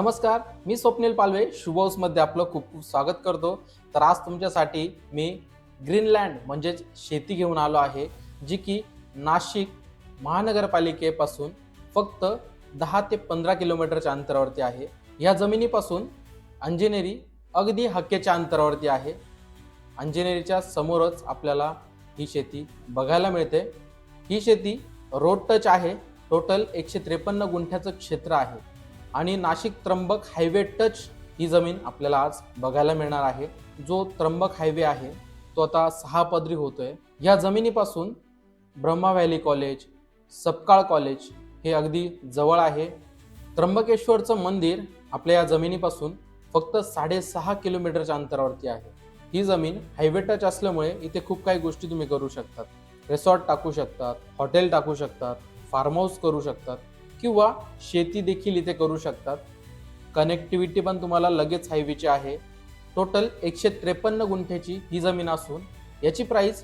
नमस्कार, मी स्वप्नील पालवे शुभ हाऊसमध्ये आपलं खूप खूप स्वागत करतो। तर आज तुमच्यासाठी मी ग्रीनलँड म्हणजेच शेती घेऊन आलो आहे, जी की नाशिक महानगरपालिकेपासून फक्त 10 ते 15 किलोमीटरच्या अंतरावरती आहे। या जमिनीपासून अंजनेरी अगदी हक्केच्या अंतरावरती आहे। अंजनेरीच्या समोरच आपल्याला ही शेती बघायला मिळते। ही शेती रोड टच आहे। टोटल 153 गुंठ्याचं क्षेत्र आहे आणि नाशिक त्र्यंबक हायवे टच ही जमीन आपल्याला आज बघायला मिळणार आहे। जो त्र्यंबक हायवे आहे तो आता 6 पदरी होतोय। या जमिनीपासून Brahma valley college, Sapkal college हे अगदी जवळ आहे। त्र्यंबकेश्वरचं मंदिर आपल्या या जमिनीपासून फक्त 6.5 किलोमीटरच्या अंतरावरती आहे। ही जमीन हायवे टच असल्यामुळे इथे खूप काही गोष्टी तुम्ही करू शकतात। रिसॉर्ट टाकू शकतात, हॉटेल टाकू शकतात, फार्म हाऊस करू शकतात किंवा शेती देखील इथे करू शकतात। कनेक्टिव्हिटी पण तुम्हाला लगेच हायवेची आहे। टोटल 153 गुंठ्याची ही जमीन असून याची प्राइस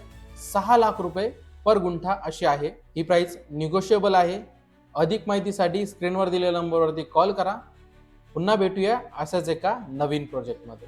6 लाख रुपये पर गुंठा अशी आहे। ही प्राइस निगोशिएबल आहे। अधिक माहितीसाठी स्क्रीनवर दिलेल्या नंबरवरती कॉल करा। पुन्हा भेटूया अशाच एका नवीन प्रोजेक्टमध्ये।